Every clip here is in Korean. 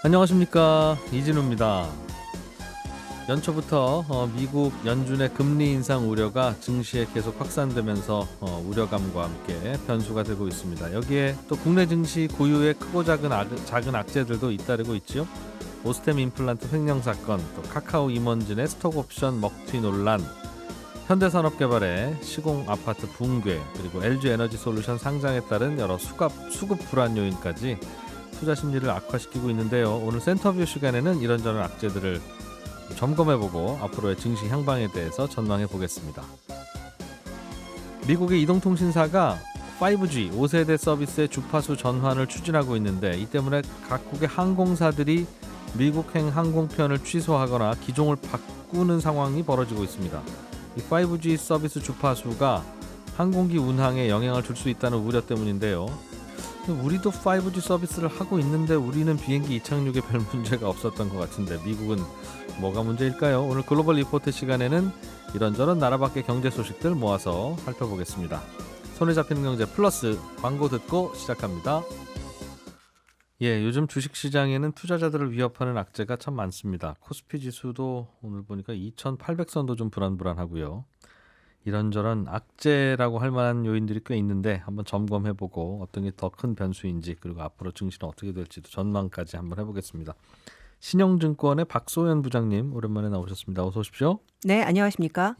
안녕하십니까, 이진우입니다. 연초부터 미국 연준의 금리 인상 우려가 증시에 계속 확산되면서 우려감과 함께 변수가 되고 있습니다. 여기에 또 국내 증시 고유의 크고 작은 악재들도 잇따르고 있죠. 오스템 임플란트 횡령 사건, 또 카카오 임원진의 스톡옵션 먹튀 논란, 현대산업개발의 시공 아파트 붕괴, 그리고 LG 에너지 솔루션 상장에 따른 여러 수급 불안 요인까지 투자 심리를 악화시키고 있는데요. 오늘 센터뷰 시간에는 이런저런 악재들을 점검해보고 앞으로의 증시 향방에 대해서 전망해보겠습니다. 미국의 이동통신사가 5G 5세대 서비스의 주파수 전환을 추진하고 있는데, 이 때문에 각국의 항공사들이 미국행 항공편을 취소하거나 기종을 바꾸는 상황이 벌어지고 있습니다. 이 5G 서비스 주파수가 항공기 운항에 영향을 줄 수 있다는 우려 때문인데요. 우리도 5G 서비스를 하고 있는데 우리는 비행기 이착륙에 별 문제가 없었던 것 같은데 미국은 뭐가 문제일까요? 오늘 글로벌 리포트 시간에는 이런저런 나라 밖의 경제 소식들 모아서 살펴보겠습니다. 손에 잡히는 경제 플러스 광고 듣고 시작합니다. 요즘 주식시장에는 투자자들을 위협하는 악재가 참 많습니다. 코스피 지수도 오늘 보니까 2800선도 좀 불안불안하고요. 이런저런 악재라고 할 만한 요인들이 꽤 있는데 한번 점검해보고 어떤 게 더 큰 변수인지, 그리고 앞으로 증시는 어떻게 될지도 전망까지 한번 해보겠습니다. 신영증권의 박소연 부장님 오랜만에 나오셨습니다. 어서 오십시오. 네, 안녕하십니까?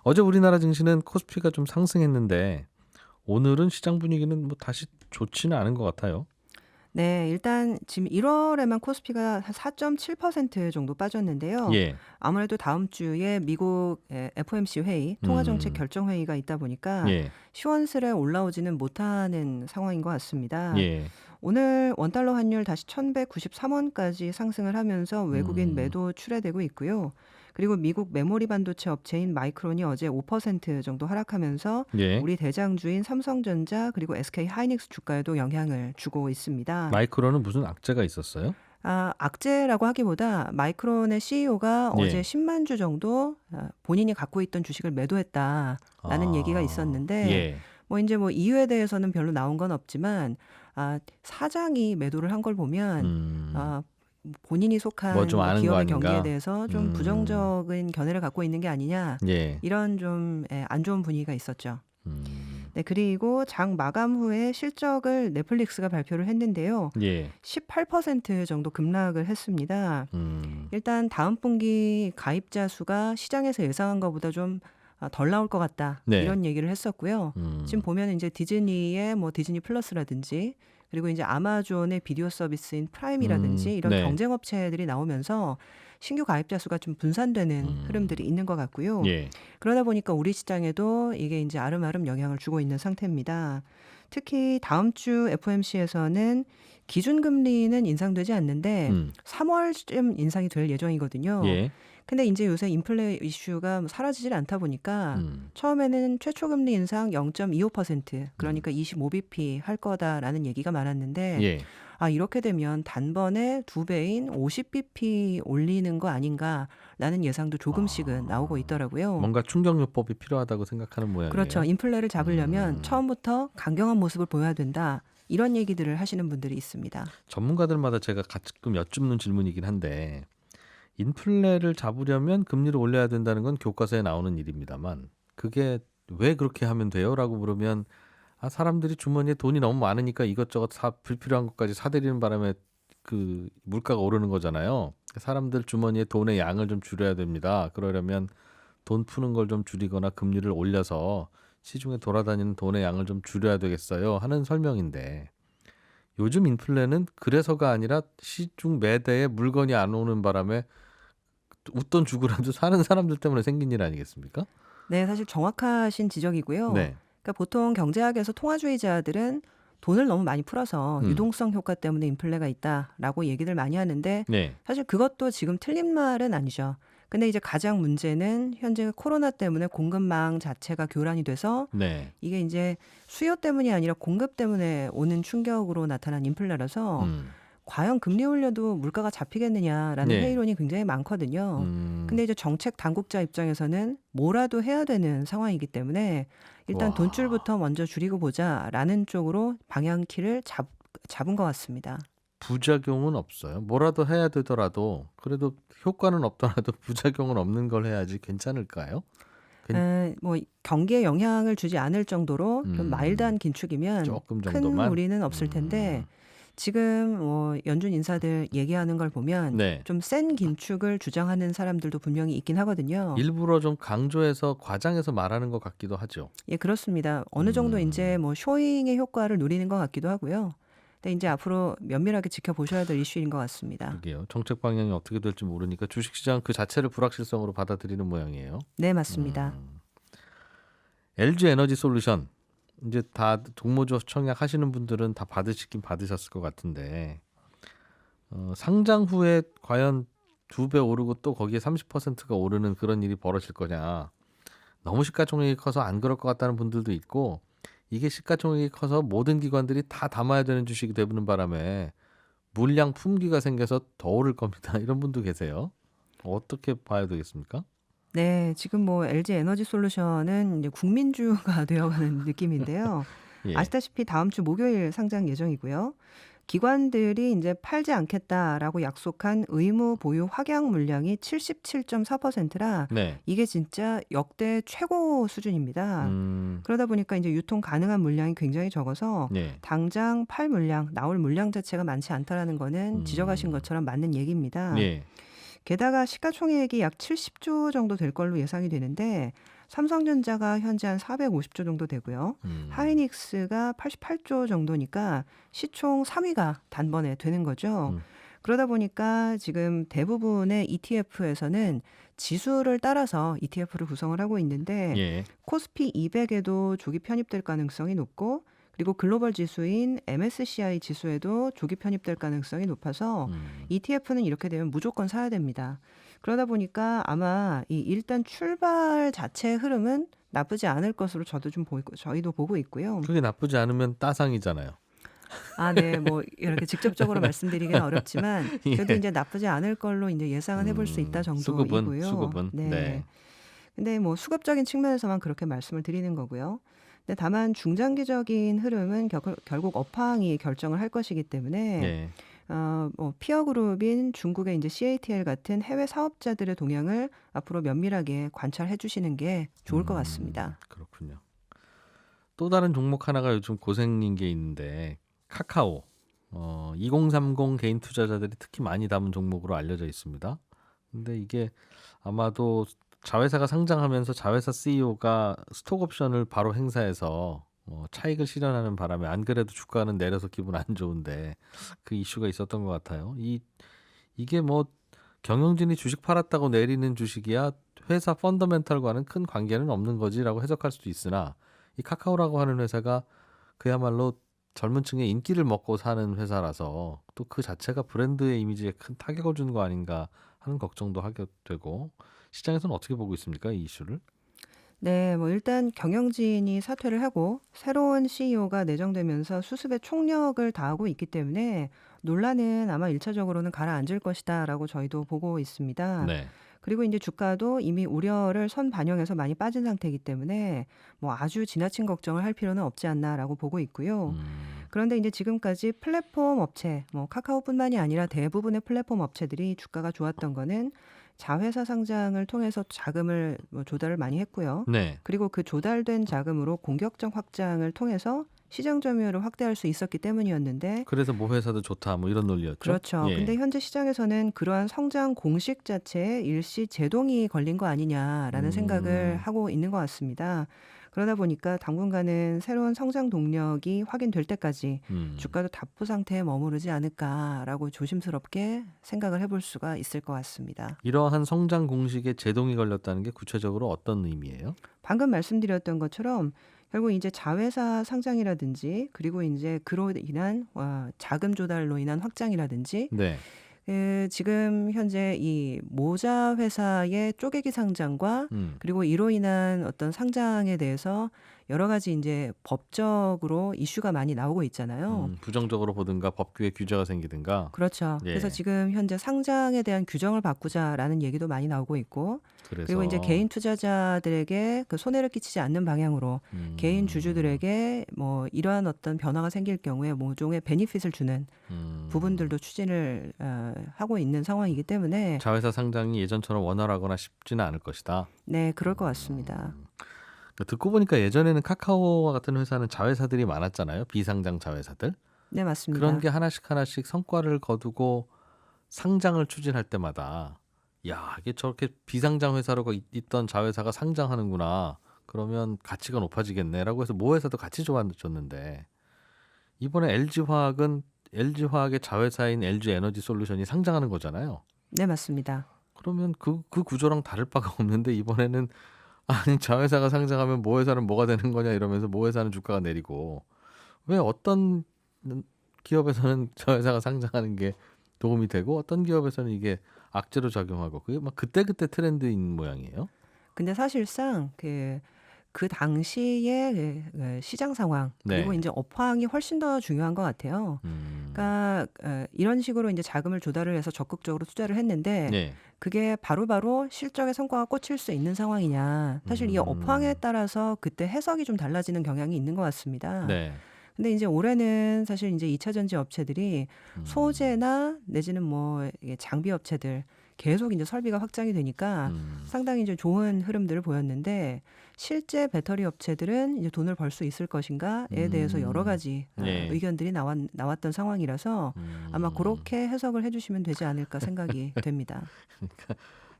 어제 우리나라 증시는 코스피가 좀 상승했는데 오늘은 시장 분위기는 다시 좋지는 않은 것 같아요. 네, 일단 지금 1월에만 코스피가 한 4.7% 정도 빠졌는데요. 아무래도 다음 주에 미국 FOMC 회의, 통화정책 결정회의가 있다 보니까 시원스레 올라오지는 못하는 상황인 것 같습니다. 오늘 원달러 환율 다시 1193원까지 상승을 하면서 외국인 매도 출회되고 있고요. 그리고 미국 메모리 반도체 업체인 마이크론이 어제 5% 정도 하락하면서 우리 대장주인 삼성전자 그리고 SK 하이닉스 주가에도 영향을 주고 있습니다. 마이크론은 무슨 악재가 있었어요? 악재라고 하기보다 마이크론의 CEO가 어제 10만 주 정도 본인이 갖고 있던 주식을 매도했다라는 얘기가 있었는데 이제 이유에 대해서는 별로 나온 건 없지만 사장이 매도를 한 걸 보면 본인이 속한 기업의 경기에 대해서 좀 부정적인 견해를 갖고 있는 게 아니냐, 이런 좀 안 좋은 분위기가 있었죠. 네, 그리고 장 마감 후에 실적을 넷플릭스가 발표를 했는데요. 18% 정도 급락을 했습니다. 일단 다음 분기 가입자 수가 시장에서 예상한 것보다 좀 덜 나올 것 같다, 이런 얘기를 했었고요. 지금 보면 이제 디즈니의 디즈니 플러스라든지, 그리고 이제 아마존의 비디오 서비스인 프라임이라든지 이런 경쟁 업체들이 나오면서 신규 가입자 수가 좀 분산되는 흐름들이 있는 것 같고요. 그러다 보니까 우리 시장에도 이게 이제 아름아름 영향을 주고 있는 상태입니다. 특히 다음 주 FOMC에서는 기준금리는 인상되지 않는데 3월쯤 인상이 될 예정이거든요. 근데 이제 요새 인플레 이슈가 사라지질 않다 보니까 처음에는 최초금리 인상 0.25%, 그러니까 25bp 할 거다라는 얘기가 많았는데 이렇게 되면 단번에 2배인 50bp 올리는 거 아닌가라는 예상도 조금씩은 나오고 있더라고요. 뭔가 충격요법이 필요하다고 생각하는 모양이에요. 그렇죠. 인플레를 잡으려면 처음부터 강경한 모습을 보여야 된다, 이런 얘기들을 하시는 분들이 있습니다. 전문가들마다 제가 가끔 여쭙는 질문이긴 한데, 인플레를 잡으려면 금리를 올려야 된다는 건 교과서에 나오는 일입니다만, 그게 왜 그렇게 하면 돼요? 라고 물으면 사람들이 주머니에 돈이 너무 많으니까 이것저것 불필요한 것까지 사들이는 바람에 그 물가가 오르는 거잖아요. 사람들 주머니에 돈의 양을 좀 줄여야 됩니다. 그러려면 돈 푸는 걸 좀 줄이거나 금리를 올려서 시중에 돌아다니는 돈의 양을 좀 줄여야 되겠어요 하는 설명인데, 요즘 인플레는 그래서가 아니라 시중 매대에 물건이 안 오는 바람에 웃돈 주고라도 사는 사람들 때문에 생긴 일 아니겠습니까? 네, 사실 정확하신 지적이고요. 그러니까 보통 경제학에서 통화주의자들은 돈을 너무 많이 풀어서 유동성 효과 때문에 인플레가 있다라고 얘기를 많이 하는데 사실 그것도 지금 틀린 말은 아니죠. 근데 이제 가장 문제는 현재 코로나 때문에 공급망 자체가 교란이 돼서 이게 이제 수요 때문이 아니라 공급 때문에 오는 충격으로 나타난 인플레라서 과연 금리 올려도 물가가 잡히겠느냐라는 회의론이 굉장히 많거든요. 근데 이제 정책 당국자 입장에서는 뭐라도 해야 되는 상황이기 때문에 일단 돈줄부터 먼저 줄이고 보자라는 쪽으로 방향키를 잡은 것 같습니다. 부작용은 없어요. 뭐라도 해야 되더라도 그래도 효과는 없더라도 부작용은 없는 걸 해야지 괜찮을까요? 뭐 경기에 영향을 주지 않을 정도로 좀 음, 마일드한 긴축이면 조금 큰 정도만. 무리는 없을 텐데 지금 뭐 연준 인사들 얘기하는 걸 보면 네. 좀 센 긴축을 주장하는 사람들도 분명히 있긴 하거든요. 일부러 좀 강조해서 과장해서 말하는 것 같기도 하죠. 예, 그렇습니다. 어느 정도 이제 뭐 쇼잉의 효과를 누리는 것 같기도 하고요. 근데 이제 앞으로 면밀하게 지켜보셔야 될 이슈인 것 같습니다. 그러게요. 정책 방향이 어떻게 될지 모르니까 주식시장 그 자체를 불확실성으로 받아들이는 모양이에요. 네, 맞습니다. LG 에너지 솔루션 이제 다 동모조 청약 하시는 분들은 다 받으시긴 받으셨을 것 같은데 상장 후에 과연 2배 오르고 또 거기에 30%가 오르는 그런 일이 벌어질 거냐. 너무 시가총액이 커서 안 그럴 것 같다는 분들도 있고 이게 시가총액이 커서 모든 기관들이 다 담아야 되는 주식이 되는 바람에 물량 품귀가 생겨서 더 오를 겁니다. 이런 분도 계세요. 어떻게 봐야 되겠습니까? 네, 지금 뭐 LG 에너지 솔루션은 이제 국민주가 되어가는 느낌인데요. 예. 아시다시피 다음 주 목요일 상장 예정이고요. 기관들이 이제 팔지 않겠다라고 약속한 의무 보유 확약 물량이 77.4%라 네. 이게 진짜 역대 최고 수준입니다. 그러다 보니까 이제 유통 가능한 물량이 굉장히 적어서 네. 당장 팔 물량, 나올 물량 자체가 많지 않다라는 거는 지적하신 것처럼 맞는 얘기입니다. 예. 게다가 시가총액이 약 70조 정도 될 걸로 예상이 되는데 삼성전자가 현재 한 450조 정도 되고요. 하이닉스가 88조 정도니까 시총 3위가 단번에 되는 거죠. 그러다 보니까 지금 대부분의 ETF에서는 지수를 따라서 ETF를 구성을 하고 있는데 예. 코스피 200에도 조기 편입될 가능성이 높고 그리고 글로벌 지수인 MSCI 지수에도 조기 편입될 가능성이 높아서 ETF는 이렇게 되면 무조건 사야 됩니다. 그러다 보니까 아마 이 일단 출발 자체의 흐름은 나쁘지 않을 것으로 저희도 보고 있고요. 그게 나쁘지 않으면 따상이잖아요. 아, 네, 뭐 이렇게 직접적으로 말씀드리기는 어렵지만 그래도 예. 이제 나쁘지 않을 걸로 이제 예상은 해볼 수 있다 정도이고요. 수급은. 네. 근데 뭐 수급적인 측면에서만 그렇게 말씀을 드리는 거고요. 근데 다만 중장기적인 흐름은 결국 업황이 결정을 할 것이기 때문에 네. 뭐 피어 그룹인 중국의 이제 CATL 같은 해외 사업자들의 동향을 앞으로 면밀하게 관찰해 주시는 게 좋을 것 같습니다. 그렇군요. 또 다른 종목 하나가 요즘 고생인 게 있는데 카카오 2030 개인 투자자들이 특히 많이 담은 종목으로 알려져 있습니다. 근데 이게 아마도 자회사가 상장하면서 자회사 CEO가 스톡 옵션을 바로 행사해서 차익을 실현하는 바람에 안 그래도 주가는 내려서 기분 안 좋은데 그 이슈가 있었던 것 같아요. 이게 뭐 경영진이 주식 팔았다고 내리는 주식이야 회사 펀더멘털과는 큰 관계는 없는 거지라고 해석할 수도 있으나 이 카카오라고 하는 회사가 그야말로 젊은 층의 인기를 먹고 사는 회사라서 또 그 자체가 브랜드의 이미지에 큰 타격을 주는 거 아닌가 하는 걱정도 하게 되고 시장에서는 어떻게 보고 있습니까? 이 이슈를? 네, 뭐 일단 경영진이 사퇴를 하고 새로운 CEO가 내정되면서 수습에 총력을 다하고 있기 때문에 논란은 아마 1차적으로는 가라앉을 것이다라고 저희도 보고 있습니다. 네. 그리고 이제 주가도 이미 우려를 반영해서 많이 빠진 상태이기 때문에 뭐 아주 지나친 걱정을 할 필요는 없지 않나라고 보고 있고요. 그런데 이제 지금까지 플랫폼 업체, 뭐 카카오뿐만이 아니라 대부분의 플랫폼 업체들이 주가가 좋았던 거는 자회사 상장을 통해서 자금을 조달을 많이 했고요. 네. 그리고 그 조달된 자금으로 공격적 확장을 통해서 시장 점유율을 확대할 수 있었기 때문이었는데 그래서 모 회사도 좋다 뭐 이런 논리였죠. 그렇죠. 예. 근데 현재 시장에서는 그러한 성장 공식 자체에 일시 제동이 걸린 거 아니냐라는 생각을 하고 있는 것 같습니다. 그러다 보니까 당분간은 새로운 성장 동력이 확인될 때까지 주가도 답보 상태에 머무르지 않을까라고 조심스럽게 생각을 해볼 수가 있을 것 같습니다. 이러한 성장 공식에 제동이 걸렸다는 게 구체적으로 어떤 의미예요? 방금 말씀드렸던 것처럼 결국 이제 자회사 상장이라든지 그리고 이제 그로 인한 자금 조달로 인한 확장이라든지 네. 지금 현재 이 모자 회사의 쪼개기 상장과 그리고 이로 인한 어떤 상장에 대해서 여러 가지 인제 법적으로 이슈가 많이 나오고 있잖아요. 부정적으로 보든가 법규에 규제가 생기든가. 그렇죠. 그래서 예. 지금 현재 "상장에 대한 규정을 바꾸자."라는 얘기도 많이 나오고 있고 그리고 인제 그래서 개인 투자자들에게 그 손해를 끼치지 않는 방향으로 개인 음. 주주들에게 뭐 이러한 어떤 변화가 생길 경우에 모종의 베니핏을 주는 음. 부분들도 추진을 하고 있는 상황이기 때문에 자회사 상장이 예전처럼 원활하거나 쉽지는 않을 것이다. 네 그럴 것 같습니다. 음. 듣고 보니까 예전에는 카카오와 같은 회사는 자회사들이 많았잖아요. 비상장 자회사들. 네 그런 맞습니다. 게 하나씩 하나씩 성과를 거두고 상장을 추진할 때마다 야, 이게 저렇게 비상장 회사로 있던 자회사가 상장하는구나. 그러면 가치가 높아지겠네라고 해서 모 회사도 같이 좋아졌는데 이번에 LG화학의 자회사인 LG에너지 솔루션이 상장하는 거잖아요. 네 맞습니다. 그러면 그 구조랑 다를 바가 없는데 이번에는 아니 자회사가 상장하면 모 회사는 뭐가 되는 거냐 이러면서 모 회사는 주가가 내리고 왜 어떤 기업에서는 자회사가 상장하는 게 도움이 되고 어떤 기업에서는 이게 악재로 작용하고 그게 막 그때그때 트렌드인 모양이에요. 근데 사실상 그 당시의 시장 상황 그리고 네. 인제 업황이 훨씬 더 중요한 것 같아요. 그러니까 이런 식으로 인제 자금을 조달을 해서 적극적으로 투자를 했는데 네. 그게 바로바로 실적의 성과가 꽂힐 수 있는 상황이냐. 사실 이 업황에 음. 따라서 그때 해석이 좀 달라지는 경향이 있는 것 같습니다. 네. 근데 인제 올해는 사실 인제 2차 전지 업체들이 음. 소재나 내지는 뭐 이게 장비 업체들 계속 인제 설비가 확장이 되니까 음. 상당히 이제 좋은 흐름들을 보였는데 실제 배터리 업체들은 이제 돈을 벌 수 있을 것인가에 대해서 여러 음. 가지 네. 의견들이 나왔던 상황이라서 아마 음. 고렇게 해석을 해 주시면 되지 않을까 생각이 됩니다. 그러니까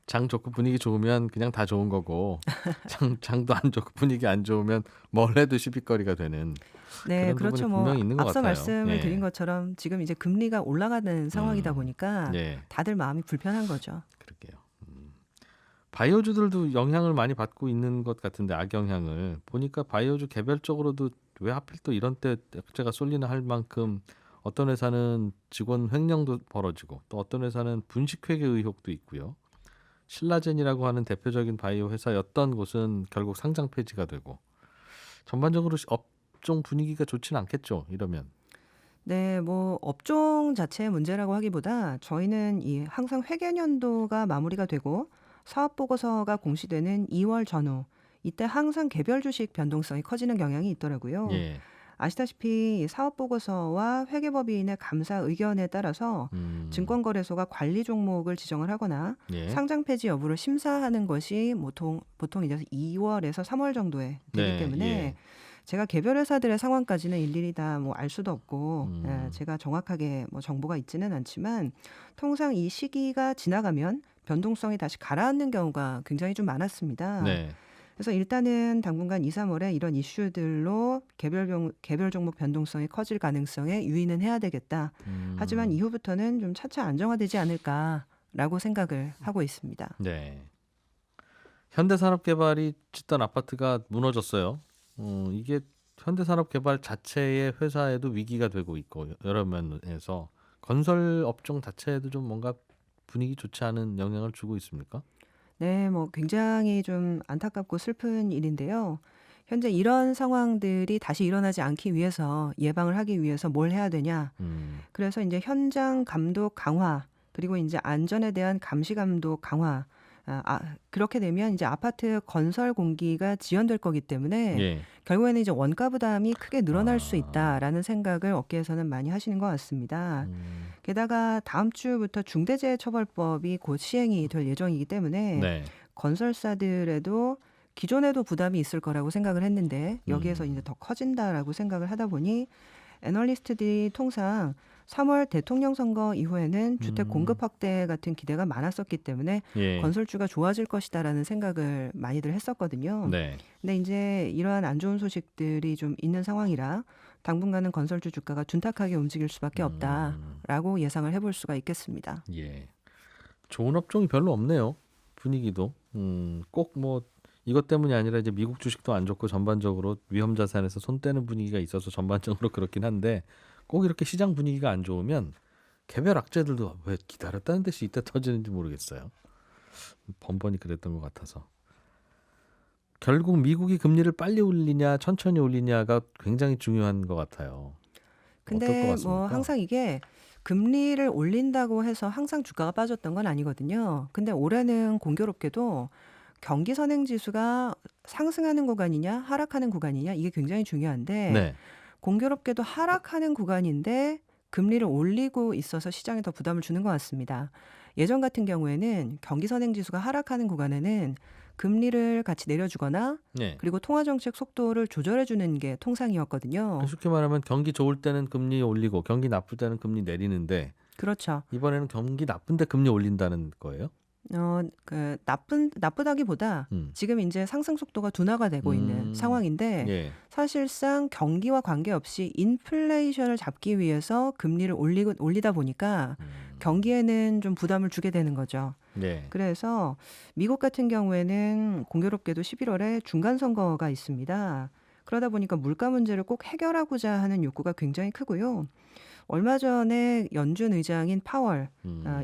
장 좋고 분위기 좋으면 그냥 다 좋은 거고 장도 안 좋고 분위기 안 좋으면 뭘 해도 시비거리가 되는 네 그런 부분이 그렇죠. 뭐 분명히 있는 것 앞서 같아요. 말씀을 드린 예. 것처럼 지금 이제 금리가 올라가는 상황이다 음. 보니까 네. 다들 마음이 불편한 거죠. 그럴게요. 바이오주들도 영향을 많이 받고 있는 것 같은데 악영향을 보니까 바이오주 개별적으로도 왜 하필 또 이런 때 액체가 쏠리나 할 만큼 어떤 회사는 직원 횡령도 벌어지고 또 어떤 회사는 분식회계 의혹도 있고요. 신라젠이라고 하는 대표적인 바이오 회사였던 곳은 결국 상장 폐지가 되고 전반적으로 업종 분위기가 좋지는 않겠죠. 이러면. 네. 뭐 업종 자체의 문제라고 하기보다 저희는 이 항상 회계연도가 마무리가 되고 사업 보고서가 공시되는 2월 전후 이때 항상 개별 주식 변동성이 커지는 경향이 있더라고요. 예. 아시다시피 사업 보고서와 회계법인의 감사 의견에 따라서 음. 증권거래소가 관리 종목을 지정을 하거나 예. 상장 폐지 여부를 심사하는 것이 보통 이제 2 월에서 3월 정도에 되기 네. 때문에 예. 제가 개별 회사들의 상황까지는 일일이 다 뭐 알 수도 없고 음. 제가 정확하게 뭐 정보가 있지는 않지만 통상 이 시기가 지나가면 변동성이 다시 가라앉는 경우가 굉장히 좀 많았습니다. 네. 그래서 일단은 당분간 2-3 월에 이런 이슈들로 개별 종목 변동성이 커질 가능성에 유의는 해야 되겠다. 하지만 음. 이후부터는 좀 차차 안정화되지 않을까라고 생각을 하고 있습니다. 네. 현대산업개발이 짓던 아파트가 무너졌어요. 이게 현대산업개발 자체의 회사에도 위기가 되고 있고 여러 면에서 건설 업종 자체에도 좀 뭔가 분위기 좋지 않은 영향을 주고 있습니까? 네. 뭐 굉장히 좀 안타깝고 슬픈 일인데요. 현재 이런 상황들이 다시 일어나지 않기 위해서 예방을 하기 위해서 뭘 해야 되냐. 음. 그래서 인제 현장 감독 강화 그리고 인제 안전에 대한 감시 감독 강화 그렇게 되면 인제 아파트 건설 공기가 지연될 거기 때문에 예. 결국에는 이제 '원가 부담이 크게 늘어날 수 아. 있다.'라는 생각을 업계에서는 많이 하시는 것 같습니다. 음. 게다가 다음 주부터 중대재해처벌법이 곧 시행이 될 예정이기 때문에 네. 건설사들에도 기존에도 부담이 있을 거라고 생각을 했는데 여기에서 인제 음. 더 커진다라고 생각을 하다 보니 애널리스트들이 통상 3월 대통령 선거 이후에는 주택 음. 공급 확대 같은 기대가 많았었기 때문에 예. '건설주가 좋아질 것이다.'라는 생각을 많이들 했었거든요. 네. 근데 인제 이러한 안 좋은 소식들이 좀 있는 상황이라 '당분간은 건설주 주가가 둔탁하게 움직일 수밖에 음. 없다.'라고 예상을 해볼 수가 있겠습니다. 예. 좋은 업종이 별로 없네요. 분위기도. 꼭 뭐 이것 때문이 아니라 이제 미국 주식도 안 좋고 전반적으로 위험 자산에서 손 떼는 분위기가 있어서 전반적으로 그렇긴 한데 꼭 이렇게 시장 분위기가 안 좋으면 개별 악재들도 왜 기다렸다는 듯이 이때 터지는지 모르겠어요. 번번이 그랬던 것 같아서. 결국 미국이 금리를 빨리 올리냐 천천히 올리냐가 굉장히 중요한 것 같아요. 어떨 것 근데 뭐 같습니까? 항상 이게 금리를 올린다고 해서 항상 주가가 빠졌던 건 아니거든요. 근데 올해는 공교롭게도 경기 선행 지수가 상승하는 구간이냐 하락하는 구간이냐 이게 굉장히 중요한데 네. 공교롭게도 하락하는 구간인데 금리를 올리고 있어서 시장에 더 부담을 주는 것 같습니다. 예전 같은 경우에는 경기 선행 지수가 하락하는 구간에는 금리를 같이 내려주거나 네. 그리고 통화 정책 속도를 조절해 주는 게 통상이었거든요. 쉽게 말하면 경기 좋을 때는 금리 올리고 경기 나쁠 때는 금리 내리는데 그렇죠. 이번에는 경기 나쁜데 금리 올린다는 거예요? 나쁘다기보다 음. 지금 이제 상승 속도가 둔화가 되고 있는 상황인데 예. 사실상 경기와 관계없이 인플레이션을 잡기 위해서 금리를 올리다 보니까 경기에는 좀 부담을 주게 되는 거죠. 네. 그래서 미국 같은 경우에는 공교롭게도 11월에 중간 선거가 있습니다. 그러다 보니까 물가 문제를 꼭 해결하고자 하는 욕구가 굉장히 크고요. 얼마 전에 연준 의장인 파월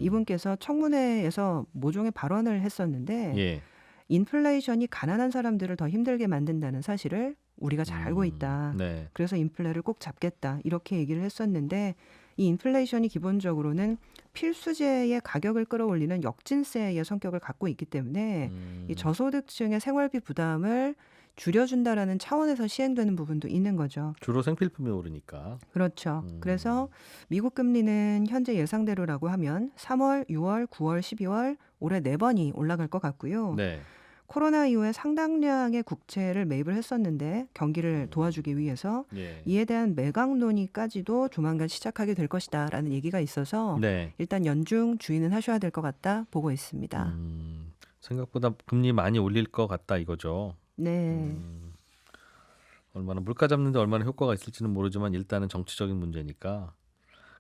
이분께서 청문회에서 모종의 발언을 했었는데 예. 인플레이션이 가난한 사람들을 더 힘들게 만든다는 사실을 우리가 잘 알고 있다. 네. 그래서 인플레를 꼭 잡겠다. 이렇게 얘기를 했었는데 이 인플레이션이 기본적으로는 필수재의 가격을 끌어올리는 역진세의 성격을 갖고 있기 때문에 이 저소득층의 생활비 부담을 줄여준다라는 차원에서 시행되는 부분도 있는 거죠. 주로 생필품이 오르니까. 그렇죠. 그래서 미국 금리는 현재 예상대로라고 하면 3월, 6월, 9월, 12월 올해 4번이 올라갈 것 같고요. 네. 코로나 이후에 상당량의 국채를 매입을 했었는데 경기를 도와주기 위해서 예. 이에 대한 매각 논의까지도 조만간 시작하게 될 것이다라는 얘기가 있어서 네. 일단 연중 주의는 하셔야 될 것 같다 보고 있습니다. 생각보다 금리 많이 올릴 것 같다 이거죠. 네. 얼마나 물가 잡는데 얼마나 효과가 있을지는 모르지만 일단은 정치적인 문제니까.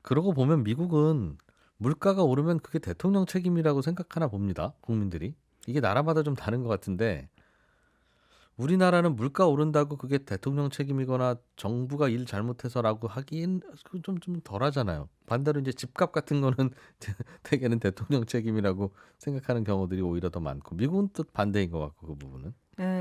그러고 보면 미국은 물가가 오르면 그게 대통령 책임이라고 생각하나 봅니다. 국민들이. 이게 나라마다 좀 다른 것 같은데 우리나라는 물가 오른다고 그게 대통령 책임이거나 정부가 일 잘못해서라고 하긴 좀 덜하잖아요. 반대로 이제 집값 같은 거는 대개는 대통령 책임이라고 생각하는 경우들이 오히려 더 많고 미국은 또 반대인 것 같고 그 부분은.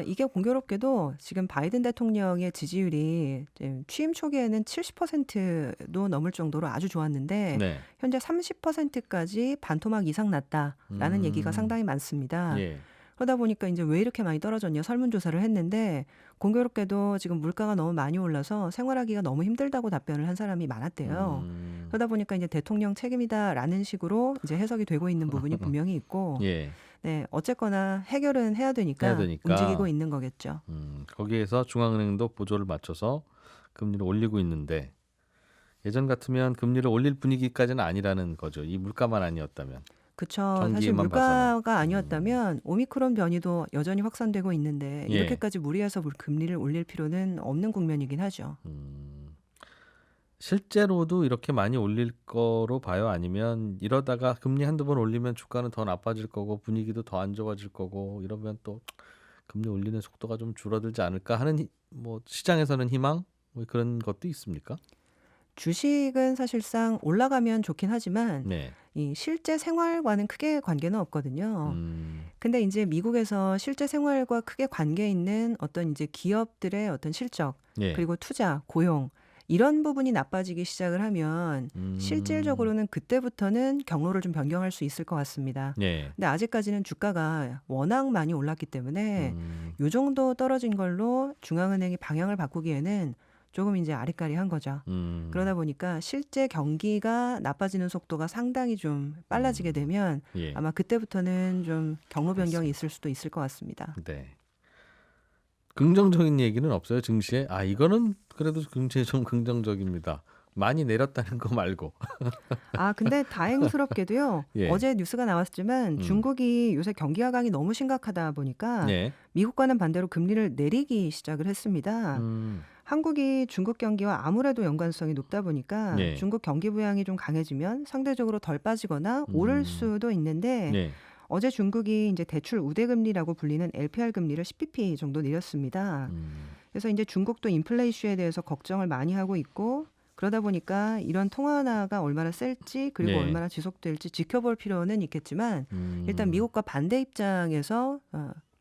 이게 공교롭게도 지금 바이든 대통령의 지지율이 지금 취임 초기에는 70%도 넘을 정도로 아주 좋았는데 네. 현재 30%까지 반토막 이상 났다라는 얘기가 상당히 많습니다. 예. 그러다 보니까 이제 왜 이렇게 많이 떨어졌냐 설문조사를 했는데 공교롭게도 지금 물가가 너무 많이 올라서 생활하기가 너무 힘들다고 답변을 한 사람이 많았대요. 그러다 보니까 이제 대통령 책임이다라는 식으로 이제 해석이 되고 있는 부분이 분명히 있고 예. 네, 어쨌거나 해결은 해야 되니까 움직이고 있는 거겠죠. 거기에서 중앙은행도 보조를 맞춰서 금리를 올리고 있는데 예전 같으면 금리를 올릴 분위기까지는 아니라는 거죠. 이 물가만 아니었다면. 그렇죠. 사실 경기에만 물가가 봐서는. 아니었다면 오미크론 변이도 여전히 확산되고 있는데 예. 이렇게까지 무리해서 금리를 올릴 필요는 없는 국면이긴 하죠. 실제로도 이렇게 많이 올릴 거로 봐요? 아니면 이러다가 금리 한두 번 올리면 주가는 더 나빠질 거고 분위기도 더 안 좋아질 거고 이러면 또 금리 올리는 속도가 좀 줄어들지 않을까 하는 뭐 시장에서는 희망 뭐 그런 것도 있습니까? 주식은 사실상 올라가면 좋긴 하지만 네. 이 실제 생활과는 크게 관계는 없거든요. 근데 이제 미국에서 실제 생활과 크게 관계 있는 어떤 이제 기업들의 어떤 실적 예. 그리고 투자, 고용 이런 부분이 나빠지기 시작을 하면 실질적으로는 그때부터는 경로를 좀 변경할 수 있을 것 같습니다. 예. 근데 아직까지는 주가가 워낙 많이 올랐기 때문에 요 정도 떨어진 걸로 중앙은행이 방향을 바꾸기에는 조금 이제 아리까리한 거죠. 그러다 보니까 실제 경기가 나빠지는 속도가 상당히 좀 빨라지게 되면 예. 아마 그때부터는 좀 경로 변경이 있을 수도 있을 것 같습니다. 네. 긍정적인 얘기는 없어요, 증시에? 아, 이거는 그래도 증시에 좀 긍정적입니다. 많이 내렸다는 거 말고. 근데 다행스럽게도요. 예. 어제 뉴스가 나왔지만 중국이 요새 경기 하강이 너무 심각하다 보니까 예. 미국과는 반대로 금리를 내리기 시작을 했습니다. 한국이 중국 경기와 아무래도 연관성이 높다 보니까 네. 중국 경기 부양이 좀 강해지면 상대적으로 덜 빠지거나 오를 수도 있는데 네. 어제 중국이 이제 대출 우대 금리라고 불리는 LPR 금리를 10bp 정도 내렸습니다. 그래서 이제 중국도 인플레 이슈에 대해서 걱정을 많이 하고 있고 그러다 보니까 이런 통화 완화가 얼마나 셀지 그리고 네. 얼마나 지속될지 지켜볼 필요는 있겠지만 일단 미국과 반대 입장에서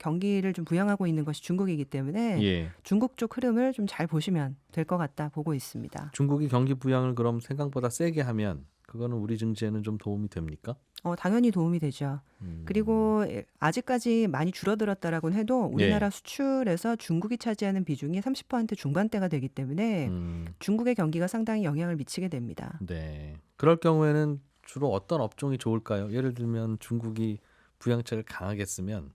경기를 좀 부양하고 있는 것이 중국이기 때문에 예. 중국 쪽 흐름을 좀 잘 보시면 될 것 같다 보고 있습니다. 중국이 경기 부양을 그럼 생각보다 세게 하면 그거는 우리 증시에는 좀 도움이 됩니까? 당연히 도움이 되죠. 그리고 아직까지 많이 줄어들었다라고는 해도 우리나라 수출에서 중국이 차지하는 비중이 30% 중반대가 되기 때문에 중국의 경기가 상당히 영향을 미치게 됩니다. 네. 그럴 경우에는 주로 어떤 업종이 좋을까요? 예를 들면 중국이 부양책을 강하게 쓰면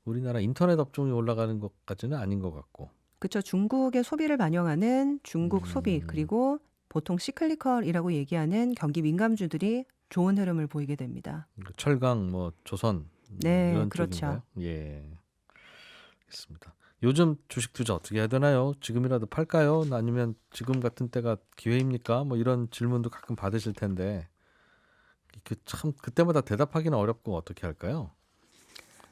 우리나라 인터넷 업종이 올라가는 것까지는 아닌 것 같고. 그렇죠. 중국의 소비를 반영하는 중국 소비 그리고 보통 시클리컬이라고 얘기하는 경기 민감주들이 좋은 흐름을 보이게 됩니다. 철강, 뭐 조선 네, 이런 그렇죠. 쪽인가요? 예, 알겠습니다. 요즘 주식 투자 어떻게 해야 되나요? 지금이라도 팔까요? 아니면 지금 같은 때가 기회입니까? 뭐 이런 질문도 가끔 받으실 텐데 참 그때마다 대답하기는 어렵고 어떻게 할까요?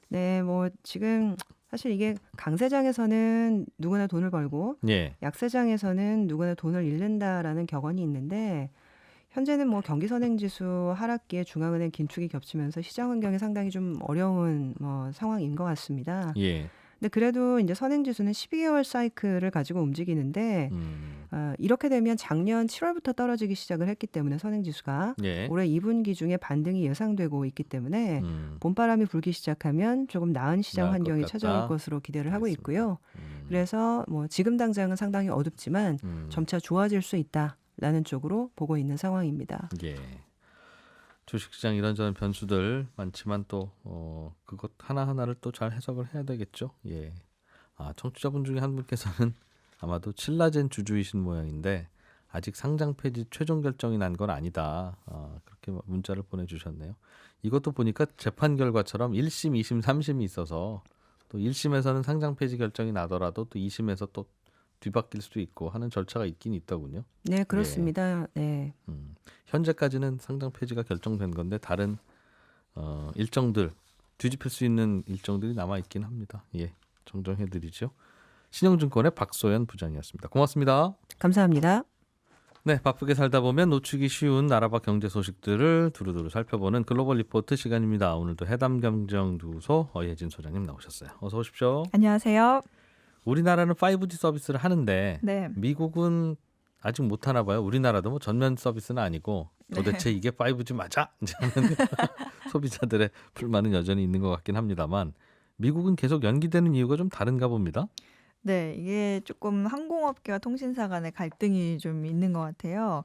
네, 뭐 지금 사실 이게 강세장에서는 누구나 돈을 벌고 약세장에서는 누구나 돈을 잃는다라는 격언이 있는데 현재는 뭐 경기 선행지수 하락기에 중앙은행 긴축이 겹치면서 시장 환경이 상당히 좀 어려운 상황인 것 같습니다. 근데 그래도 이제 선행지수는 12개월 사이클을 가지고 움직이는데 이렇게 되면 작년 7월부터 떨어지기 시작을 했기 때문에 선행지수가 올해 2분기 중에 반등이 예상되고 있기 때문에 봄바람이 불기 시작하면 조금 나은 시장 환경이 찾아올 것으로 기대를 하고 있고요. 그래서 뭐 지금 당장은 상당히 어둡지만 점차 좋아질 수 있다라는 쪽으로 보고 있는 상황입니다. 주식시장 이런저런 변수들 많지만 또 그것 하나하나를 또 잘 해석을 해야 되겠죠. 청취자분 중에 한 분께서는 아마도 칠라젠 주주이신 모양인데 아직 상장 폐지 최종 결정이 난 건 아니다. 그렇게 문자를 보내주셨네요. 이것도 보니까 재판 결과처럼 1심, 2심, 3심이 있어서 또 1심에서는 상장 폐지 결정이 나더라도 또 2심에서 또 뒤바뀔 수도 있고 하는 절차가 있긴 있더군요. 네, 그렇습니다. 네. 현재까지는 상장 폐지가 결정된 건데 다른 일정들 뒤집힐 수 있는 일정들이 남아 있긴 합니다. 정정해드리죠. 신영증권의 박소연 부장이었습니다. 고맙습니다. 감사합니다. 네, 바쁘게 살다 보면 놓치기 쉬운 나라 밖 경제 소식들을 두루두루 살펴보는 글로벌 리포트 시간입니다. 오늘도 해담경정연구소 어예진 소장님 나오셨어요. 어서 오십시오. 안녕하세요. 우리나라는 5G 서비스를 하는데 미국은 아직 못 하나 봐요. 우리나라도 뭐 전면 서비스는 아니고 도대체 이게 5G 맞아? 소비자들의 불만은 여전히 있는 것 같긴 합니다만 미국은 계속 연기되는 이유가 좀 다른가 봅니다. 네, 이게 조금 항공업계와 통신사 간의 갈등이 좀 있는 것 같아요.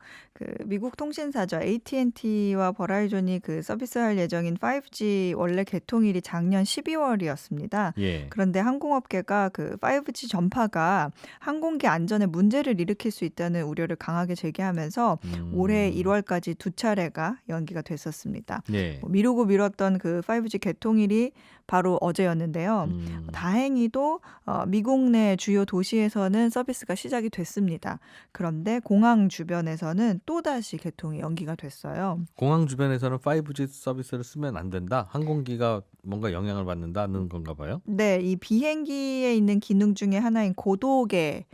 미국 통신사죠. AT&T와 버라이존이 서비스할 예정인 5G 원래 개통일이 작년 12월이었습니다. 그런데 항공업계가 5G 전파가 항공기 안전에 문제를 일으킬 수 있다는 우려를 강하게 제기하면서 올해 1월까지 2차례가 연기가 됐었습니다. 미루고 미뤘던 5G 개통일이 바로 어제였는데요. 다행히도 미국 내 주요 도시에서는 서비스가 시작이 됐습니다. 그런데 공항 주변에서는 또다시 개통이 연기가 됐어요. 공항 주변에서는 5G 서비스를 쓰면 안 된다? 항공기가 뭔가 영향을 받는다는 건가 봐요? 네, 이 비행기에 있는 기능 중에 하나인 고도계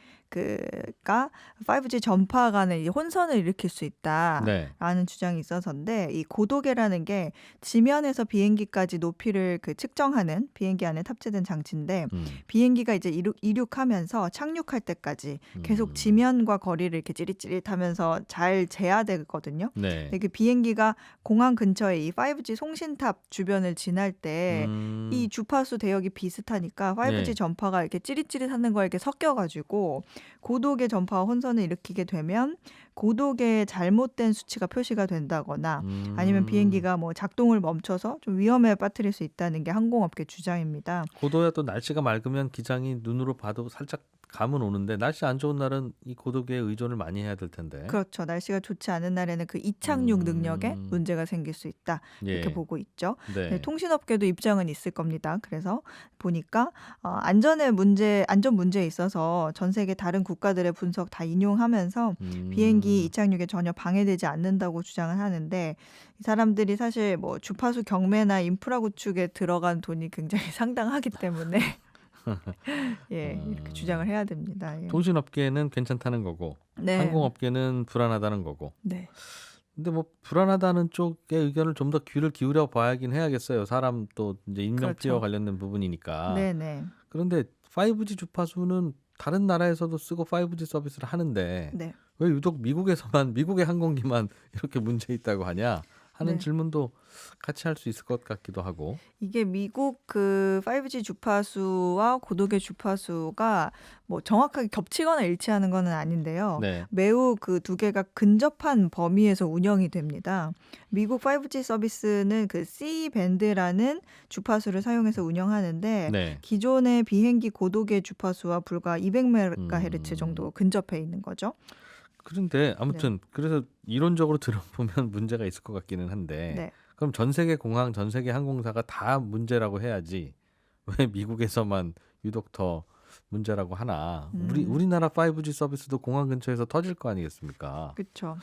가 5G 전파 간의 혼선을 일으킬 수 있다라는 주장이 있어서인데 이 고도계라는 게 지면에서 비행기까지 높이를 측정하는 비행기 안에 탑재된 장치인데 비행기가 이제 이륙하면서 착륙할 때까지 계속 지면과 거리를 이렇게 찌릿찌릿하면서 잘 재야 되거든요. 근데 그 비행기가 공항 근처에 이 5G 송신탑 주변을 지날 때 이 주파수 대역이 비슷하니까 5G 전파가 이렇게 찌릿찌릿하는 거에 이렇게 섞여가지고 고도계 전파와 혼선을 일으키게 되면 고도계의 잘못된 수치가 표시가 된다거나 아니면 비행기가 뭐 작동을 멈춰서 좀 위험에 빠뜨릴 수 있다는 게 항공업계 주장입니다. 고도야 또 날씨가 맑으면 기장이 눈으로 봐도 살짝 감은 오는데 날씨 안 좋은 날은 이 고도계에 의존을 많이 해야 될 텐데. 그렇죠. 날씨가 좋지 않은 날에는 이착륙 능력에 문제가 생길 수 있다. 이렇게 보고 있죠. 통신업계도 입장은 있을 겁니다. 그래서 보니까 안전 문제에 있어서 전 세계 다른 국가들의 분석 다 인용하면서 비행기 이착륙에 전혀 방해되지 않는다고 주장을 하는데 이 사람들이 사실 뭐 주파수 경매나 인프라 구축에 들어간 돈이 굉장히 상당하기 때문에 이렇게 주장을 해야 됩니다. 통신업계는 괜찮다는 거고 항공업계는 불안하다는 거고. 근데 뭐 불안하다는 쪽의 의견을 좀 더 귀를 기울여 봐야긴 해야겠어요. 사람 또 이제 인명피해와 그렇죠. 관련된 부분이니까. 네네. 그런데 5G 주파수는 다른 나라에서도 쓰고 5G 서비스를 하는데 네. 왜 유독 미국에서만 미국의 항공기만 이렇게 문제 있다고 하냐 하는 네. 질문도 같이 할 수 있을 것 같기도 하고. 이게 미국 그 5G 주파수와 고도계 주파수가 뭐 정확하게 겹치거나 일치하는 건 아닌데요. 네. 매우 그 두 개가 근접한 범위에서 운영이 됩니다. 미국 5G 서비스는 그 C 밴드라는 주파수를 사용해서 운영하는데 네. 기존의 비행기 고도계 주파수와 불과 200MHz 정도 근접해 있는 거죠. 그런데 아무튼 그래서 이론적으로 들어보면 문제가 있을 것 같기는 한데 네. 그럼 전 세계 공항, 전 세계 항공사가 다 문제라고 해야지 왜 미국에서만 유독 더 문제라고 하나? 우리나라 5G 서비스도 공항 근처에서 터질 거 아니겠습니까? 그렇죠.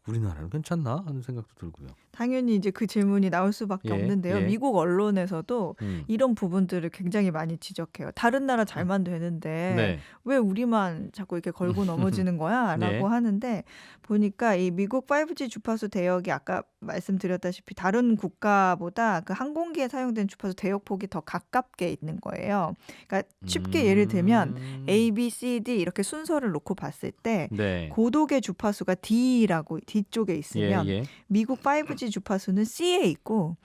우리나라는 괜찮나 하는 생각도 들고요. 당연히 이제 그 질문이 나올 수밖에 예, 없는데요. 예. 미국 언론에서도 이런 부분들을 굉장히 많이 지적해요. 다른 나라 잘만 되는데 네. 왜 우리만 자꾸 이렇게 걸고 넘어지는 거야? 라고 네. 하는데 보니까 이 미국 5G 주파수 대역이 아까 말씀드렸다시피 다른 국가보다 그 항공기에 사용된 주파수 대역폭이 더 가깝게 있는 거예요. 그러니까 쉽게 예를 들면 A, B, C, D 이렇게 순서를 놓고 봤을 때 네. 고도계 주파수가 D라고 D쪽에 있으면 예, 예. 미국 5G 주파수는 C에 있고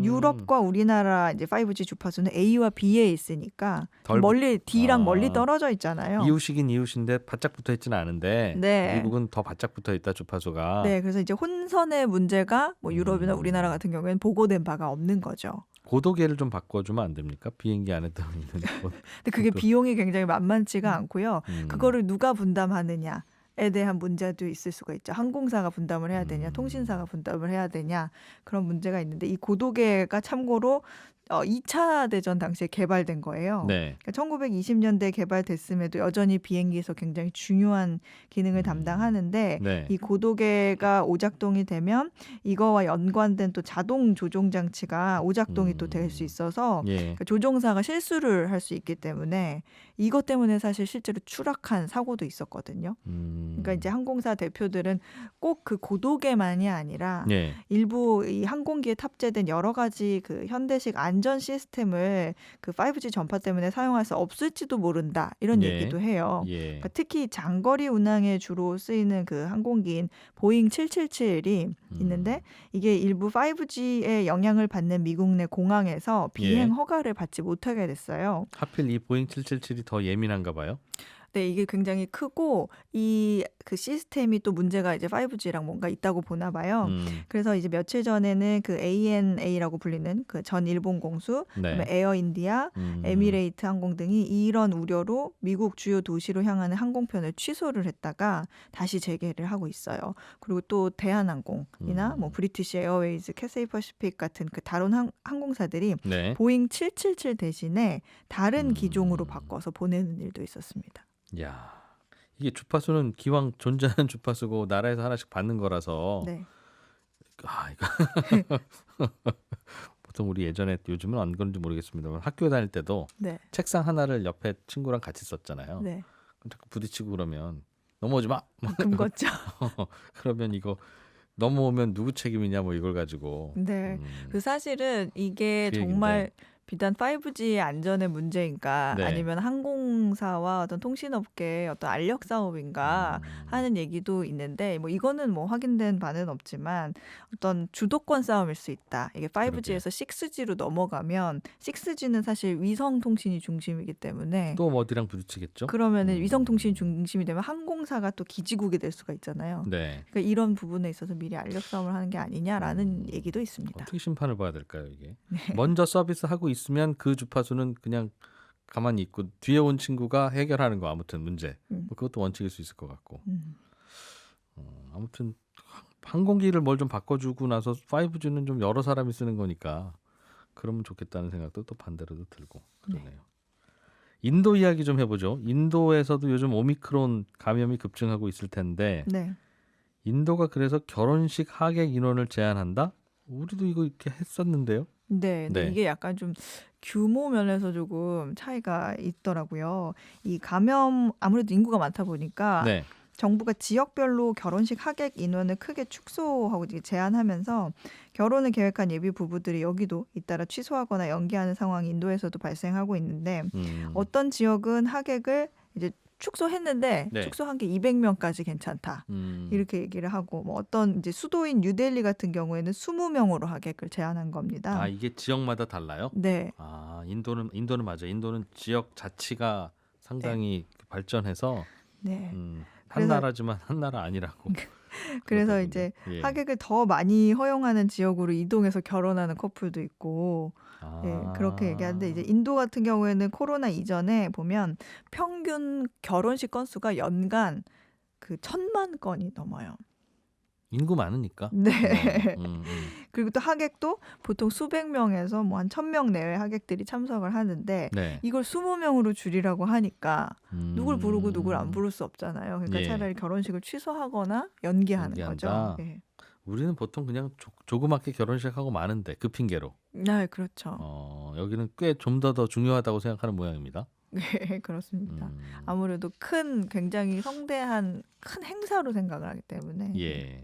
유럽과 우리나라 이제 5G 주파수는 A와 B에 있으니까 덜 멀리 D랑 아. 멀리 떨어져 있잖아요. 이웃이긴 이웃인데 바짝 붙어 있지는 않은데 네. 미국은 더 바짝 붙어 있다 주파수가. 네, 그래서 이제 혼선의 문제가 뭐 유럽이나 우리나라 같은 경우에는 보고된 바가 없는 거죠. 고도계를 좀 바꿔주면 안 됩니까? 비행기 안에 들어있는 곳. 근데 그게 비용이 굉장히 만만치가 않고요. 그거를 누가 분담하느냐. 에 대한 문제도 있을 수가 있죠. 항공사가 분담을 해야 되냐, 통신사가 분담을 해야 되냐 그런 문제가 있는데 이 고도계가 참고로 2차 대전 당시에 개발된 거예요. 네. 그러니까 1920년대에 개발됐음에도 여전히 비행기에서 굉장히 중요한 기능을 담당하는데 네. 이 고도계가 오작동이 되면 이거와 연관된 또 자동 조종 장치가 오작동이 또 될 수 있어서 예. 그러니까 조종사가 실수를 할 수 있기 때문에 이것 때문에 사실 실제로 추락한 사고도 있었거든요. 그러니까 이제 항공사 대표들은 꼭 그 고도계만이 아니라 예. 일부 이 항공기에 탑재된 여러 가지 그 현대식 안전 시스템을 그 5G 전파 때문에 사용할 수 없을지도 모른다 이런 예. 얘기도 해요. 예. 그러니까 특히 장거리 운항에 주로 쓰이는 그 항공기인 보잉 777이 있는데 이게 일부 5G의 영향을 받는 미국 내 공항에서 비행 허가를 받지 못하게 됐어요. 하필 이 보잉 777이 더 예민한가 봐요. 네, 이게 굉장히 크고 이 그 시스템이 또 문제가 이제 5G랑 뭔가 있다고 보나 봐요. 그래서 이제 며칠 전에는 그 ANA라고 불리는 그 전 일본 공수, 그다음에 에어인디아, 에미레이트 항공 등이 이런 우려로 미국 주요 도시로 향하는 항공편을 취소를 했다가 다시 재개를 하고 있어요. 그리고 또 대한항공이나 뭐 브리티시 에어웨이즈, 캐세이 퍼시픽 같은 그 다른 항공사들이 네. 보잉 777 대신에 다른 기종으로 바꿔서 보내는 일도 있었습니다. 야, 이게 주파수는 기왕 존재하는 주파수고 나라에서 하나씩 받는 거라서. 네. 아, 이거 보통 우리 예전에 요즘은 안 그런지 모르겠습니다만 학교 다닐 때도 네. 책상 하나를 옆에 친구랑 같이 썼잖아요. 네. 자꾸 부딪히고 그러면 넘어오지 마. 금거죠. 그러면 이거 넘어오면 누구 책임이냐 뭐 이걸 가지고. 네. 그 사실은 이게 그 정말 얘긴데. 비단 5G의 안전의 문제인가 네. 아니면 항공사와 어떤 통신업계의 어떤 알력 싸움인가 하는 얘기도 있는데 뭐 이거는 뭐 확인된 바는 없지만 어떤 주도권 싸움일 수 있다. 이게 5G에서 6G로 넘어가면 6G는 사실 위성 통신이 중심이기 때문에 또 어디랑 부딪히겠죠? 그러면은 위성 통신 중심이 되면 항공사가 또 기지국이 될 수가 있잖아요. 네. 그러니까 이런 부분에 있어서 미리 알력 싸움을 하는 게 아니냐라는 얘기도 있습니다. 어떻게 심판을 봐야 될까요, 이게? 네. 먼저 서비스 하고 있으면 그 주파수는 그냥 가만히 있고 뒤에 온 친구가 해결하는 거 아무튼 문제. 뭐 그것도 원칙일 수 있을 것 같고. 아무튼 항공기를 뭘 좀 바꿔주고 나서 5G는 좀 여러 사람이 쓰는 거니까 그러면 좋겠다는 생각도 또 반대로도 들고 그러네요. 네. 인도 이야기 좀 해보죠. 인도에서도 요즘 오미크론 감염이 급증하고 있을 텐데 네. 인도가 그래서 결혼식 하객 인원을 제한한다? 우리도 이거 이렇게 했었는데요. 네, 근데 네. 이게 약간 좀 규모 면에서 조금 차이가 있더라고요. 이 감염 아무래도 인구가 많다 보니까 네. 정부가 지역별로 결혼식 하객 인원을 크게 축소하고 이제 제한하면서 결혼을 계획한 예비 부부들이 여기도 잇따라 취소하거나 연기하는 상황이 인도에서도 발생하고 있는데 어떤 지역은 하객을 이제 축소했는데 네. 축소한 게 200명까지 괜찮다. 이렇게 얘기를 하고 뭐 어떤 이제 수도인 뉴델리 같은 경우에는 20명으로 하객을 제한한 겁니다. 아, 이게 지역마다 달라요? 네. 아, 인도는 맞아요. 인도는 지역 자치가 상당히 발전해서 네. 한 그래서 나라지만 한 나라 아니라고. 그래서 그러더군요. 이제 예. 하객을 더 많이 허용하는 지역으로 이동해서 결혼하는 커플도 있고 네, 그렇게 얘기하는데 이제 인도 같은 경우에는 코로나 이전에 보면 평균 결혼식 건수가 연간 그 1,000만 건이 넘어요. 인구 많으니까. 네. 그리고 또 하객도 보통 수백 명에서 뭐 한 1,000명 내외 하객들이 참석을 하는데 네. 이걸 20명으로 줄이라고 하니까 누굴 부르고 누굴 안 부를 수 없잖아요. 그러니까 예. 차라리 결혼식을 취소하거나 연기하는 연기한다? 거죠. 예. 우리는 보통 그냥 조그맣게 결혼식하고 마는데 그 핑계로. 네, 그렇죠. 여기는 꽤 좀 더 중요하다고 생각하는 모양입니다. 네, 그렇습니다. 아무래도 굉장히 성대한 큰 행사로 생각을 하기 때문에. 예.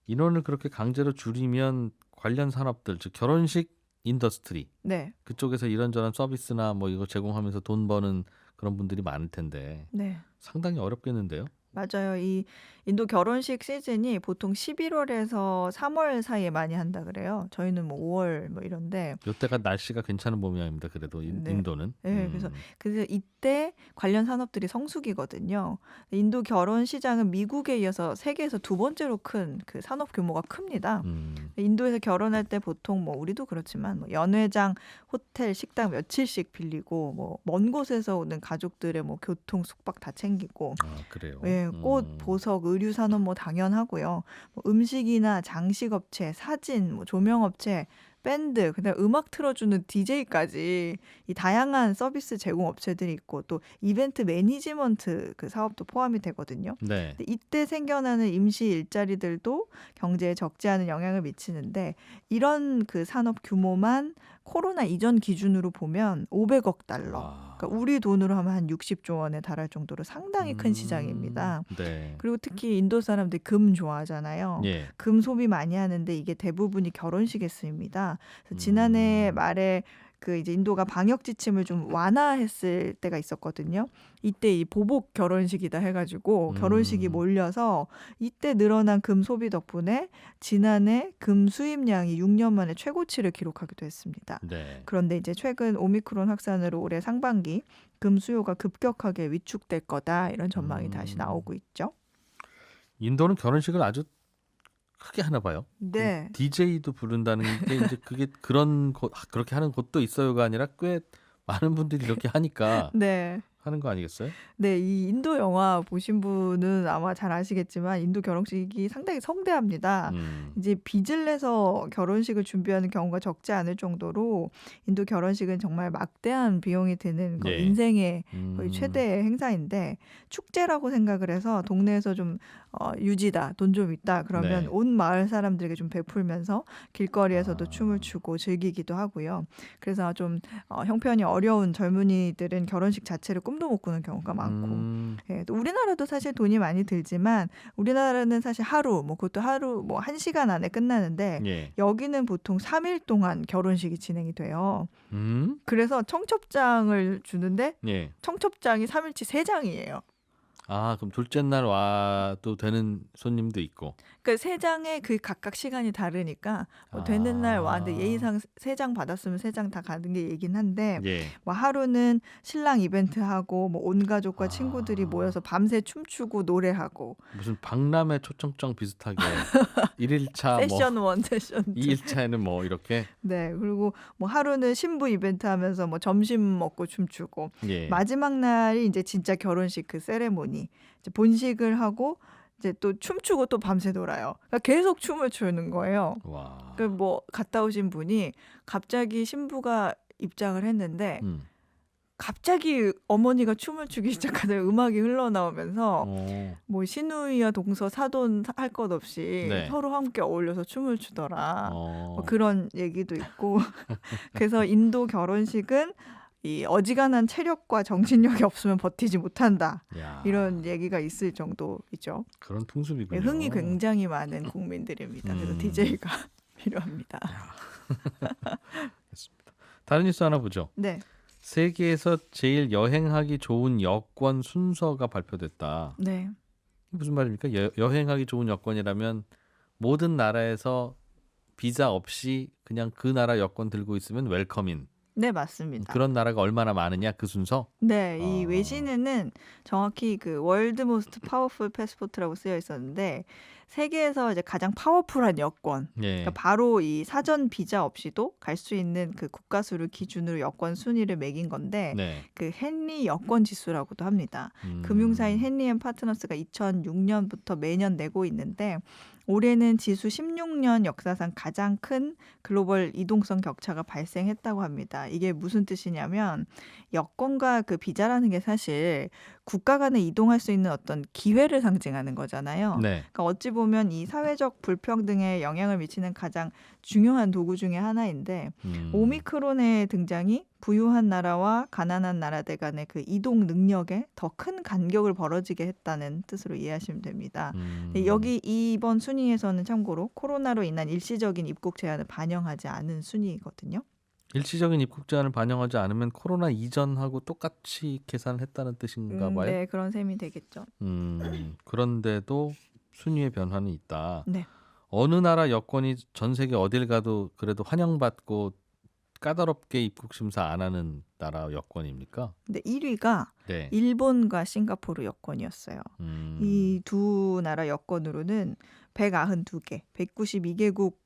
인원을 그렇게 강제로 줄이면 관련 산업들, 즉 결혼식 인더스트리 네, 그쪽에서 이런저런 서비스나 뭐 이거 제공하면서 돈 버는 그런 분들이 많을 텐데 네. 상당히 어렵겠는데요. 맞아요. 이 인도 결혼식 시즌이 보통 11월에서 3월 사이에 많이 한다 그래요. 저희는 뭐 5월 뭐 이런데. 요때가 날씨가 괜찮은 모양입니다. 그래도 네. 인도는. 네, 그래서 이때 관련 산업들이 성수기거든요. 인도 결혼 시장은 미국에 이어서 세계에서 두 번째로 큰 그 산업 규모가 큽니다. 인도에서 결혼할 때 보통 뭐 우리도 그렇지만 뭐 연회장, 호텔, 식당 며칠씩 빌리고 뭐 먼 곳에서 오는 가족들의 뭐 교통, 숙박 다 챙기고. 아, 그래요. 예, 꽃, 보석, 의류 산업 뭐 당연하고요. 뭐 음식이나 장식 업체, 사진, 뭐 조명 업체, 밴드, 그다음 음악 틀어주는 DJ까지 이 다양한 서비스 제공 업체들이 있고 또 이벤트 매니지먼트 그 사업도 포함이 되거든요. 네. 근데 이때 생겨나는 임시 일자리들도 경제에 적지 않은 영향을 미치는데 이런 그 산업 규모만 코로나 이전 기준으로 보면 500억 달러. 와. 그러니까 우리 돈으로 하면 한 60조 원에 달할 정도로 상당히 큰 시장입니다. 네. 그리고 특히 인도 사람들이 금 좋아하잖아요. 예. 금 소비 많이 하는데 이게 대부분이 결혼식에 쓰입니다. 그래서 지난해 말에 그 이제 인도가 방역 지침을 좀 완화했을 때가 있었거든요. 이때 이 보복 결혼식이다 해가지고 결혼식이 몰려서 이때 늘어난 금 소비 덕분에 지난해 금 수입량이 6년 만에 최고치를 기록하기도 했습니다. 네. 그런데 이제 최근 오미크론 확산으로 올해 상반기 금 수요가 급격하게 위축될 거다 이런 전망이 다시 나오고 있죠. 인도는 결혼식을 아주 크게 하나 봐요. 네. DJ도 부른다는 게 이제 그게 그렇게 하는 곳도 있어요가 아니라 꽤 많은 분들이 이렇게 하니까 네. 하는 거 아니겠어요? 네, 이 인도 영화 보신 분은 아마 잘 아시겠지만 인도 결혼식이 상당히 성대합니다. 이제 빚을 내서 결혼식을 준비하는 경우가 적지 않을 정도로 인도 결혼식은 정말 막대한 비용이 드는 네. 인생의 거의 최대의 행사인데 축제라고 생각을 해서 동네에서 좀 유지다, 돈 좀 있다 그러면 네. 온 마을 사람들에게 좀 베풀면서 길거리에서도 춤을 추고 즐기기도 하고요. 그래서 좀 형편이 어려운 젊은이들은 결혼식 자체를 꿈도 못 꾸는 경우가 많고 예, 또 우리나라도 사실 돈이 많이 들지만 우리나라는 사실 하루 뭐 그것도 하루 뭐 1시간 안에 끝나는데 예. 여기는 보통 3일 동안 결혼식이 진행이 돼요. 그래서 청첩장을 주는데 예. 청첩장이 3일치 3장이에요. 아, 그럼 둘째 날 와도 되는 손님도 있고. 그 3장의 그 각각 시간이 다르니까 뭐 되는 날 왔는데 예의상 3장 받았으면 3장 다 가는 게 얘긴 한데 예. 뭐 하루는 신랑 이벤트 하고 뭐 온 가족과 친구들이 모여서 밤새 춤추고 노래하고 무슨 박람회 초청장 비슷하게 1일차 세션 뭐 1, 세션 2. 2일차에는 뭐 이렇게 네. 그리고 뭐 하루는 신부 이벤트 하면서 뭐 점심 먹고 춤추고 예. 마지막 날이 이제 진짜 결혼식 그 세레모니 이제 본식을 하고 이제 또 춤추고 또 밤새 놀아요. 그러니까 계속 춤을 추는 거예요. 와. 그 뭐 갔다 오신 분이 갑자기 신부가 입장을 했는데 갑자기 어머니가 춤을 추기 시작하는 음악이 흘러나오면서 뭐 시누이와 동서 사돈 할 것 없이 네. 서로 함께 어울려서 춤을 추더라. 뭐 그런 얘기도 있고 그래서 인도 결혼식은 이 어지간한 체력과 정신력이 없으면 버티지 못한다. 야, 이런 얘기가 있을 정도이죠. 그런 네, 풍습이군요. 흥이 굉장히 많은 국민들입니다. 그래서 DJ가 필요합니다. 알겠습니다. 다른 뉴스 하나 보죠. 네. 세계에서 제일 여행하기 좋은 여권 순서가 발표됐다. 네. 무슨 말입니까? 여행하기 좋은 여권이라면 모든 나라에서 비자 없이 그냥 그 나라 여권 들고 있으면 웰컴인. 네, 맞습니다. 그런 나라가 얼마나 많으냐 그 순서? 네, 이 외신에는 정확히 그 월드 모스트 파워풀 패스포트라고 쓰여 있었는데 세계에서 이제 가장 파워풀한 여권, 예. 그러니까 바로 이 사전 비자 없이도 갈 수 있는 그 국가 수를 기준으로 여권 순위를 매긴 건데 네. 그 헨리 여권 지수라고도 합니다. 금융사인 헨리앤파트너스가 2006년부터 매년 내고 있는데 올해는 지수 16년 역사상 가장 큰 글로벌 이동성 격차가 발생했다고 합니다. 이게 무슨 뜻이냐면 여권과 그 비자라는 게 사실 국가 간에 이동할 수 있는 어떤 기회를 상징하는 거잖아요. 네. 그러니까 어찌 보면 이 사회적 불평등에 영향을 미치는 가장 중요한 도구 중에 하나인데 오미크론의 등장이 부유한 나라와 가난한 나라들 간의 그 이동 능력에 더 큰 간격을 벌어지게 했다는 뜻으로 이해하시면 됩니다. 여기 이번 순위에서는 참고로 코로나로 인한 일시적인 입국 제한을 반영하지 않은 순위거든요. 일시적인 입국 제한을 반영하지 않으면 코로나 이전하고 똑같이 계산을 했다는 뜻인가 봐요. 네, 그런 셈이 되겠죠. 그런데도 순위의 변화는 있다. 네. 어느 나라 여권이 전 세계 어딜 가도 그래도 환영받고 까다롭게 입국 심사 안 하는 나라 여권입니까? 근데 1위가 네. 일본과 싱가포르 여권이었어요. 이 두 나라 여권으로는 192개, 192개국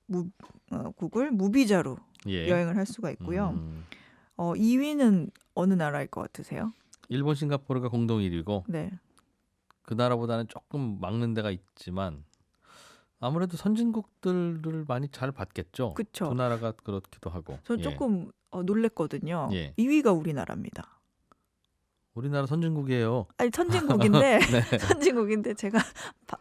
국을 무비자로 예. 여행을 할 수가 있고요. 2위는 어느 나라일 것 같으세요? 일본, 싱가포르가 공동 1위고 네. 그 나라보다는 조금 막는 데가 있지만 아무래도 선진국들을 많이 잘 받겠죠. 그쵸. 두 나라가 그렇기도 하고. 전 조금 놀랬거든요. 예. 2위가 우리나라입니다. 우리나라 선진국이에요. 아니 선진국인데 네. 선진국인데 제가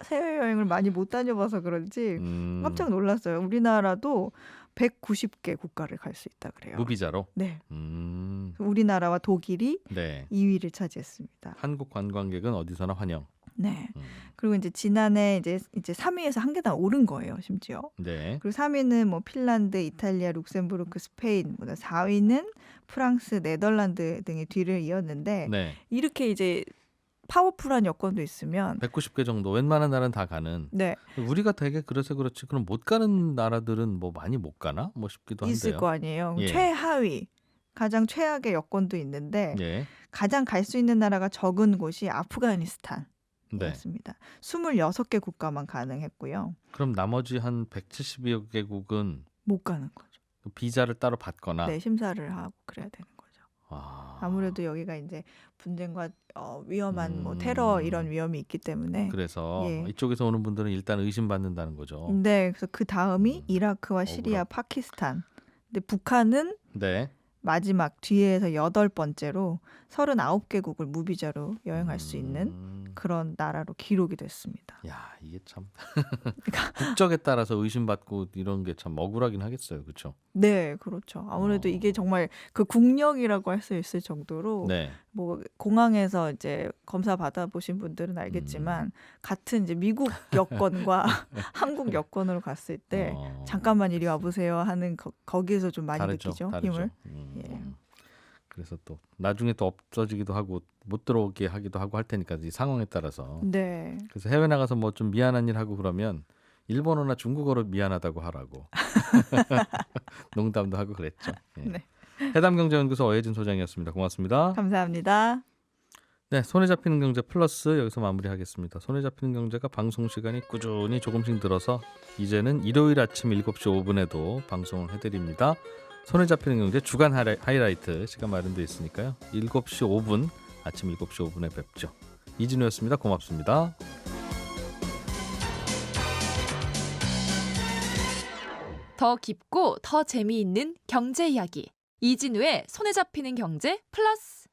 해외 여행을 많이 못 다녀봐서 그런지 깜짝 놀랐어요. 우리나라도 190개 국가를 갈 수 있다 그래요. 무비자로. 네. 음. 우리나라와 독일이 네. 2위를 차지했습니다. 한국 관광객은 어디서나 환영. 네. 그리고 이제 지난해 이제 3위에서 한 계단 오른 거예요, 심지어. 네. 그리고 3위는 뭐 핀란드, 이탈리아, 룩셈부르크, 스페인, 4위는 프랑스, 네덜란드 등의 뒤를 이었는데 네. 이렇게 이제 파워풀한 여권도 있으면 190개 정도 웬만한 나라는 다 가는. 네. 우리가 되게 그래서 그렇지. 그럼 못 가는 나라들은 뭐 많이 못 가나? 뭐 싶기도 한데요. 있을 거 아니에요. 예. 최하위, 가장 최악의 여권도 있는데 예. 가장 갈 수 있는 나라가 적은 곳이 아프가니스탄. 네. 였습니다. 26개 국가만 가능했고요. 그럼 나머지 한 170여 개국은 못 가는 거죠. 비자를 따로 받거나. 네, 심사를 하고 그래야 되는 거죠. 아. 아무래도 여기가 이제 분쟁과 위험한 뭐 테러 이런 위험이 있기 때문에 그래서 예. 이쪽에서 오는 분들은 일단 의심받는다는 거죠. 네, 그래서 그 다음이 이라크와 시리아, 파키스탄. 근데 북한은 네. 마지막 뒤에서 8번째로 39개국을 무비자로 여행할 수 있는 그런 나라로 기록이 됐습니다. 야, 이게 참 국적에 따라서 의심받고 이런 게 참 억울하긴 하겠어요. 그렇죠? 네, 그렇죠. 아무래도 이게 정말 그 국력이라고 할 수 있을 정도로 네. 뭐 공항에서 이제 검사 받아보신 분들은 알겠지만 같은 이제 미국 여권과 한국 여권으로 갔을 때 잠깐만 이리 와보세요 하는 거기에서 좀 많이 다르죠. 느끼죠. 다르죠. 힘을. 예. 그래서 또 나중에 또 없어지기도 하고 못 들어오게 하기도 하고 할 테니까 이 상황에 따라서. 네. 그래서 해외 나가서 뭐 좀 미안한 일 하고 그러면 일본어나 중국어로 미안하다고 하라고. 농담도 하고 그랬죠. 예. 네. 해담경제연구소 어혜진 소장이었습니다. 고맙습니다. 감사합니다. 네, 손에 잡히는 경제 플러스 여기서 마무리하겠습니다. 손에 잡히는 경제가 방송 시간이 꾸준히 조금씩 늘어서 이제는 일요일 아침 7시 5분에도 방송을 해드립니다. 손에 잡히는 경제 주간 하이라이트 시간 마련되어 있으니까요. 7시 5분 아침 7시 5분에 뵙죠. 이진우였습니다. 고맙습니다. 더 깊고 더 재미있는 경제 이야기 이진우의 손에 잡히는 경제 플러스.